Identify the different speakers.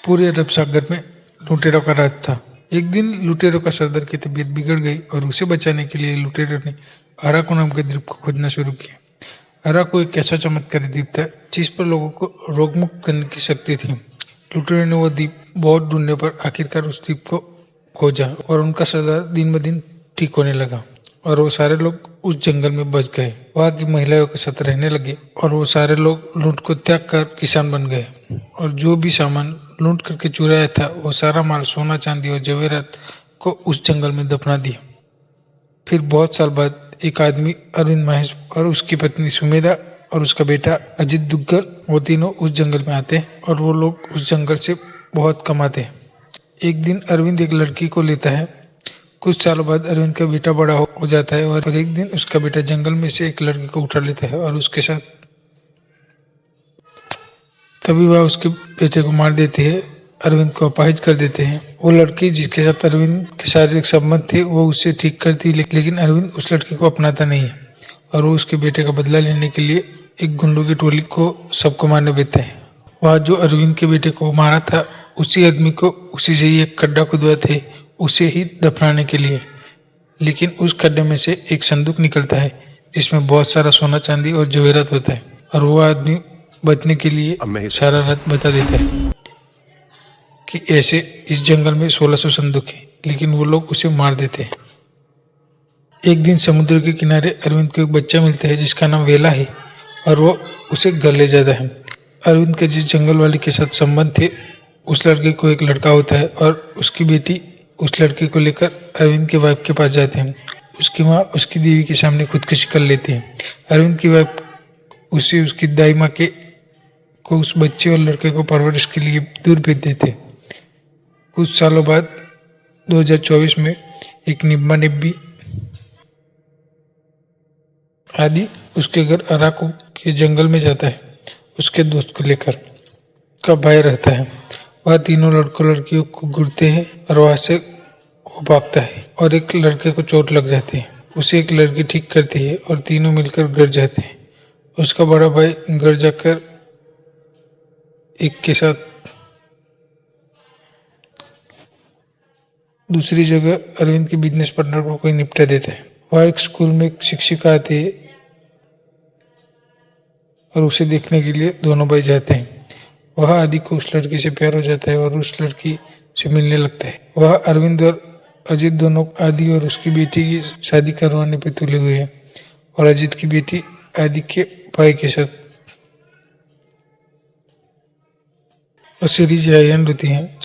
Speaker 1: पूरे अरब सागर में लुटेरों का राज था। एक दिन लुटेरों का सरदार की तबीयत बिगड़ गई और उसे बचाने के लिए लुटेरों ने अराको नाम के द्वीप को खोजना शुरू किया। अराको एक ऐसा चमत्कारी द्वीप था जिस पर लोगों को रोगमुक्त करने की शक्ति थी। लुटेरों ने वो द्वीप बहुत ढूंढने पर आखिरकार उस द्वीप को खोजा और उनका सरदार दिन ब दिन ठीक होने लगा और वो सारे लोग उस जंगल में बस गए। वहां की महिलाओं के साथ रहने लगे और वो सारे लोग लूट को त्याग कर किसान बन गए और जो भी सामान लूट करके चुराया था वो सारा माल सोना चांदी और जवेरात को उस जंगल में दफना दिया। फिर बहुत साल बाद एक आदमी अरविंद महेश और उसकी पत्नी सुमेधा और उसका बेटा अजित दुग्गर वो तीनों उस जंगल में आते और वो लोग उस जंगल से बहुत कमाते हैं। एक दिन अरविंद एक लड़की को लेता है। कुछ सालों बाद अरविंद का बेटा बड़ा हो जाता है और एक दिन उसका बेटा जंगल में से एक लड़की को उठा लेता है और उसके साथ तभी वह उसके बेटे को मार देते हैं, अरविंद को अपाहिज कर देते हैं। वो लड़की जिसके साथ अरविंद के शारीरिक संबंध थे वो उससे ठीक करती लेकिन अरविंद उस लड़की को अपनाता नहीं है और वो उसके बेटे का बदला लेने के लिए एक गुंडों की टोली को सबको मारने देते हैं। वह जो अरविंद के बेटे को मारा था उसी आदमी को उसी से ही एक खड्डा खुदवा थे उसे ही दफनाने के लिए। लेकिन उस खड्डे में से एक संदूक निकलता है जिसमें बहुत सारा सोना चांदी और जवेरात होता है और वो आदमी बचने के लिए सारा रात बता देता है कि ऐसे इस जंगल में 1600 संदूक है, लेकिन वो लोग उसे मार देते हैं। एक दिन समुद्र के किनारे अरविंद को एक बच्चा मिलता है जिसका नाम वेला है और वो उसे घर ले जाता है। अरविंद के जिस जंगल वाली के साथ संबंध थे उस लड़के को एक लड़का होता है और उसकी बेटी उस लड़के को लेकर अरविंद के वाइफ के पास जाते हैं। उसकी माँ उसकी देवी के सामने खुदकुशी कर लेती है। अरविंद की वाइफ उसे उसकी दाई माँ के को उस बच्चे और लड़के को परवरिश के लिए दूर भेज देते। कुछ सालों बाद 2024 में एक निब्बा निब्बी आदि उसके घर अराको के जंगल में जाता है उसके दोस्त को लेकर। का भाई रहता है। वह तीनों लड़कों लड़कियों को घूरते हैं और वहां से वो भागता है और एक लड़के को चोट लग जाती है। उसे एक लड़की ठीक करती है और तीनों मिलकर घर जाते हैं। उसका बड़ा भाई घर जाकर एक के साथ दूसरी जगह अरविंद के बिजनेस पार्टनर को कोई निपटा देता है। वह एक स्कूल में एक शिक्षिका आती है और उसे देखने के लिए दोनों भाई जाते हैं। वह आदि को उस लड़की से प्यार हो जाता है और उस लड़की से मिलने लगता है। वह अरविंद और अजित दोनों आदि और उसकी बेटी की शादी करवाने पे तुले हुए हैं और अजित की बेटी आदि के भाई के साथ। और सीरीज एंड होती है।